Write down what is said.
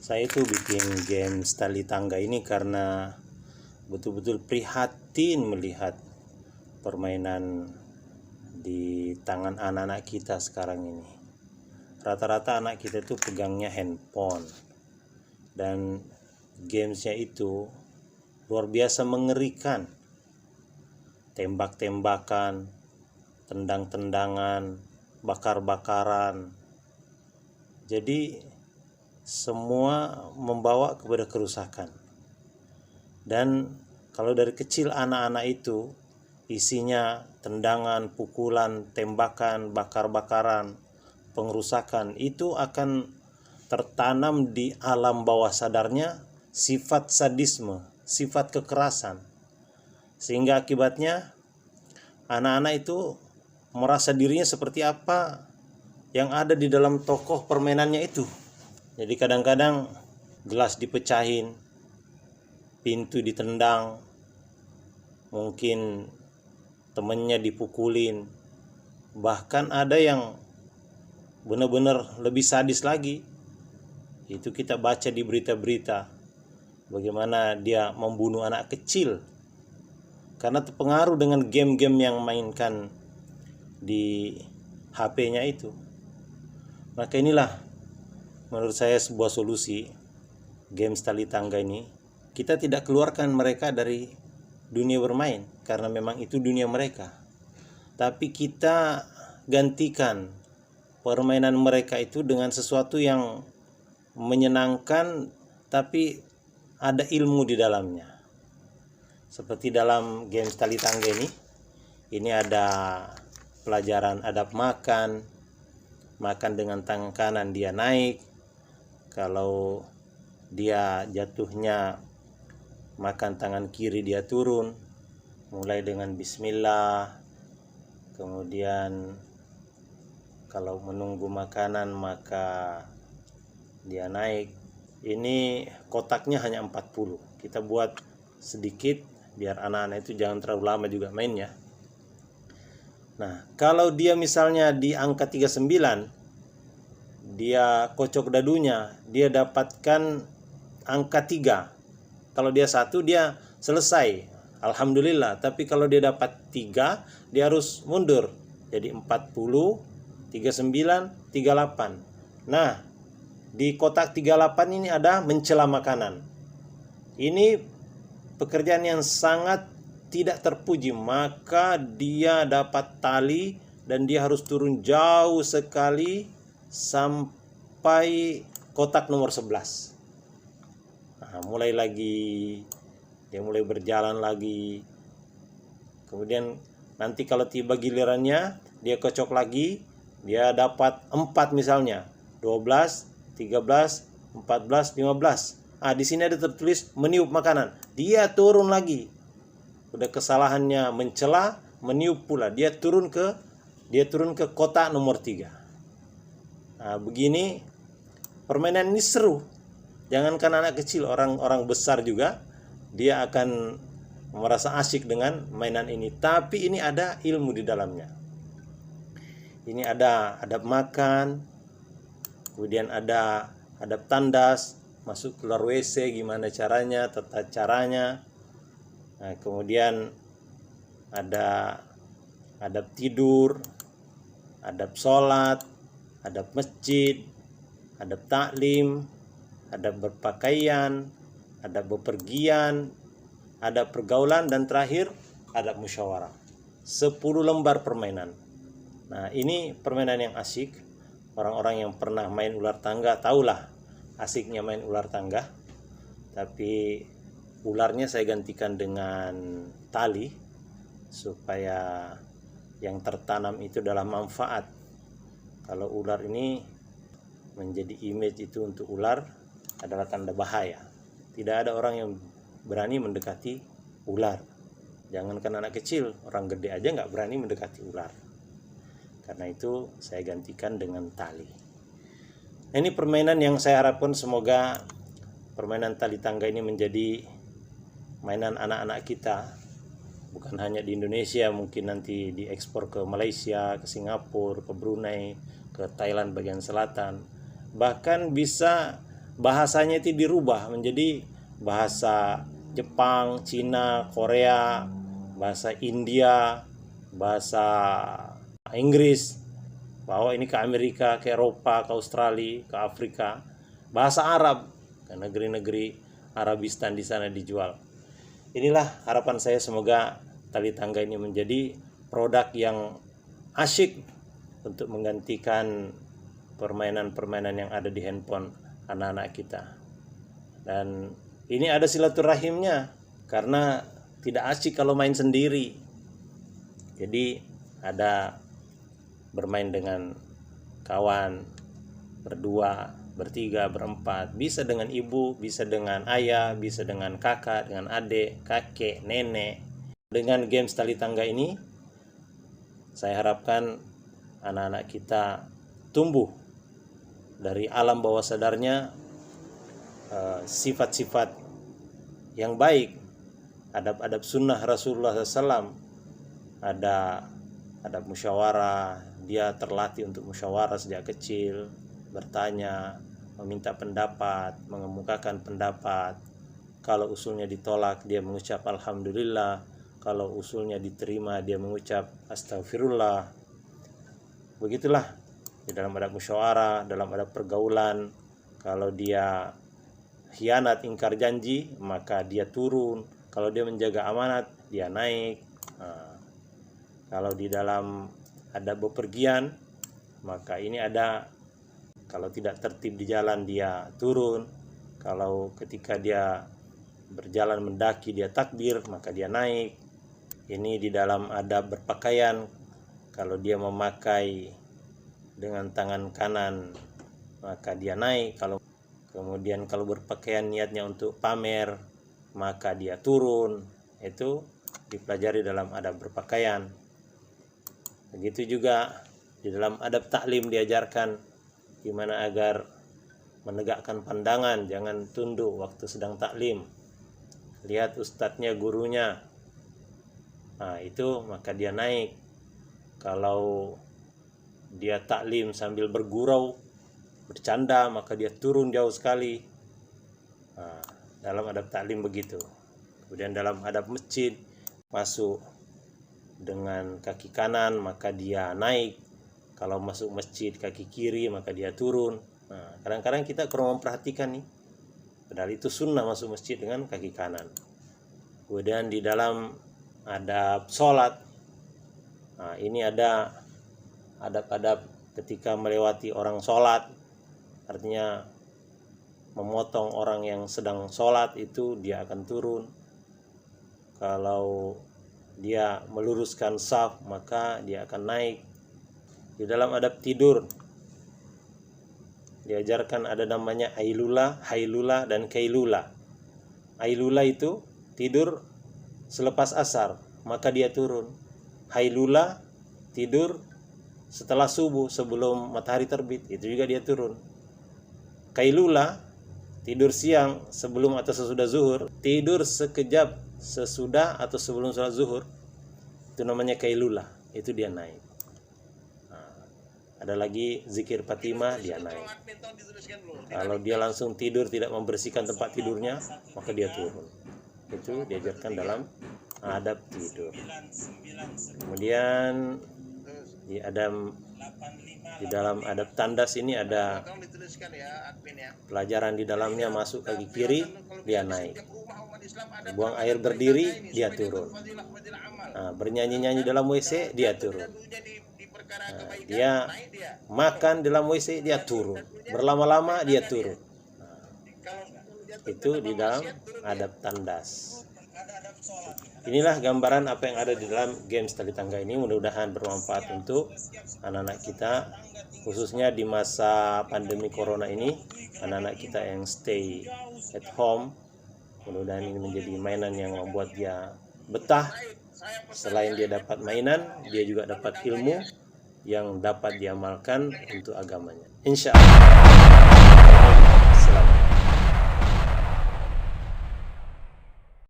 Saya itu bikin games tali tangga ini karena betul-betul prihatin melihat permainan di tangan anak-anak kita sekarang ini. Rata-rata anak kita itu pegangnya handphone, dan gamesnya itu luar biasa mengerikan. Tembak-tembakan, tendang-tendangan, bakar-bakaran. Jadi semua membawa kepada kerusakan. Dan kalau dari kecil anak-anak itu isinya tendangan, pukulan, tembakan, bakar-bakaran, pengerusakan, itu akan tertanam di alam bawah sadarnya sifat sadisme, sifat kekerasan. Sehingga akibatnya anak-anak itu merasa dirinya seperti apa yang ada di dalam tokoh permainannya itu. Jadi kadang-kadang gelas dipecahin, pintu ditendang, mungkin temennya dipukulin. Bahkan ada yang benar-benar lebih sadis lagi. Itu kita baca di berita-berita, bagaimana dia membunuh anak kecil karena terpengaruh dengan game-game yang mainkan di HP-nya itu. Maka inilah menurut saya sebuah solusi games tali tangga ini. Kita tidak keluarkan mereka dari dunia bermain karena memang itu dunia mereka, tapi kita gantikan permainan mereka itu dengan sesuatu yang menyenangkan tapi ada ilmu di dalamnya. Seperti dalam games tali tangga ini ada pelajaran adab makan dengan tangan kanan dia naik. Kalau dia jatuhnya makan tangan kiri dia turun, mulai dengan bismillah. Kemudian kalau menunggu makanan maka dia naik. Ini kotaknya hanya 40. Kita buat sedikit biar anak-anak itu jangan terlalu lama juga mainnya. Nah, kalau dia misalnya di angka 39, dia kocok dadunya, dia dapatkan angka 3. Kalau dia 1 dia selesai, alhamdulillah. Tapi kalau dia dapat 3, dia harus mundur. Jadi 40, 39, 38. Nah, di kotak 38 ini ada mencela makanan. Ini pekerjaan yang sangat tidak terpuji. Maka dia dapat tali dan dia harus turun jauh sekali sampai kotak nomor 11. Nah, mulai lagi, dia mulai berjalan lagi. Kemudian nanti kalau tiba gilirannya, dia kocok lagi, dia dapat 4 misalnya, 12, 13, 14, 15. Di sini ada tertulis meniup makanan. Dia turun lagi. Udah kesalahannya mencela, meniup pula. Dia turun ke kotak nomor 3. Nah, begini permainan ini seru. Jangankan anak kecil, orang besar juga dia akan merasa asyik dengan mainan ini. Tapi ini ada ilmu di dalamnya. Ini ada adab makan, kemudian ada adab tandas, masuk keluar WC gimana caranya, tata caranya. Nah, kemudian ada adab tidur, adab sholat, adab masjid, adab taklim, adab berpakaian, adab bepergian, adab pergaulan, dan terakhir adab musyawarah. 10 lembar permainan. Nah, ini permainan yang asyik. Orang-orang yang pernah main ular tangga tahulah asiknya main ular tangga. Tapi ularnya saya gantikan dengan tali supaya yang tertanam itu adalah manfaat. Kalau ular ini menjadi image itu untuk ular adalah tanda bahaya. Tidak ada orang yang berani mendekati ular. Jangankan anak kecil, orang gede aja nggak berani mendekati ular. Karena itu saya gantikan dengan tali. Ini permainan yang saya harapkan semoga permainan tali tangga ini menjadi mainan anak-anak kita. Bukan hanya di Indonesia, mungkin nanti diekspor ke Malaysia, ke Singapura, ke Brunei, ke Thailand bagian selatan. Bahkan bisa bahasanya itu dirubah menjadi bahasa Jepang, Cina, Korea, bahasa India, bahasa Inggris, bawa ini ke Amerika, ke Eropa, ke Australia, ke Afrika, bahasa Arab ke negeri-negeri Arabistan di sana dijual. Inilah harapan saya, semoga tali tangga ini menjadi produk yang asyik untuk menggantikan permainan-permainan yang ada di handphone anak-anak kita. Dan ini ada silaturahimnya, karena tidak asyik kalau main sendiri. Jadi ada bermain dengan kawan, berdua, bertiga, berempat, bisa dengan ibu, bisa dengan ayah, bisa dengan kakak, dengan adik, kakek, nenek. Dengan games tali tangga ini, saya harapkan anak-anak kita tumbuh dari alam bawah sadarnya, sifat-sifat yang baik, adab-adab sunnah Rasulullah SAW, ada adab musyawarah, dia terlatih untuk musyawarah sejak kecil, bertanya, meminta pendapat, mengemukakan pendapat. Kalau usulnya ditolak, dia mengucap alhamdulillah. Kalau usulnya diterima, dia mengucap astagfirullah. Begitulah di dalam adab musyawarah, dalam adab pergaulan. Kalau dia khianat, ingkar janji, maka dia turun. Kalau dia menjaga amanat, dia naik. Kalau di dalam adab bepergian, maka ini ada, kalau tidak tertib di jalan, dia turun. Kalau ketika dia berjalan mendaki, dia takbir, maka dia naik. Ini di dalam adab berpakaian, kalau dia memakai dengan tangan kanan, maka dia naik. Kemudian kalau berpakaian niatnya untuk pamer, maka dia turun. Itu dipelajari dalam adab berpakaian. Begitu juga di dalam adab taklim diajarkan gimana agar menegakkan pandangan, jangan tunduk waktu sedang taklim. Lihat ustadznya, gurunya. Nah, itu maka dia naik. Kalau dia taklim sambil bergurau, bercanda, maka dia turun jauh sekali. Nah, dalam adab taklim begitu. Kemudian dalam adab masjid, masuk dengan kaki kanan, maka dia naik. Kalau masuk masjid kaki kiri, maka dia turun. Nah, kadang-kadang kita kurang memperhatikan nih. Padahal itu sunnah masuk masjid dengan kaki kanan. Kemudian di dalam adab sholat, nah, ini ada adab-adab ketika melewati orang sholat, artinya memotong orang yang sedang sholat, itu dia akan turun. Kalau dia meluruskan saf, maka dia akan naik. Di dalam adab tidur diajarkan ada namanya ailula, hailula, dan kailula. Ailula itu tidur selepas asar, maka dia turun. Hailula tidur setelah subuh, sebelum matahari terbit, itu juga dia turun. Kailula tidur siang sebelum atau sesudah zuhur, tidur sekejap sesudah atau sebelum sholat zuhur, itu namanya kailula, itu dia naik. Ada lagi zikir Fatimah, dia naik. Kalau dia langsung tidur tidak membersihkan tempat tidurnya, maka dia turun. Itu diajarkan dalam adab tidur. Kemudian di dalam adab tandas ini ada pelajaran di dalamnya, masuk kaki kiri, dia naik. Buang air berdiri, dia turun. Nah, bernyanyi-nyanyi dalam WC, dia turun. Nah, dia makan dalam WC, dia turun. Berlama-lama, dia turun. Nah, itu di dalam adab tandas. Inilah gambaran apa yang ada di dalam games tali tangga ini. Mudah-mudahan bermanfaat untuk anak-anak kita, khususnya di masa pandemi corona ini. Anak-anak kita yang stay at home, mudah-mudahan ini menjadi mainan yang membuat dia betah. Selain dia dapat mainan, dia juga dapat ilmu yang dapat diamalkan untuk agamanya. Insya Allah. Selamat.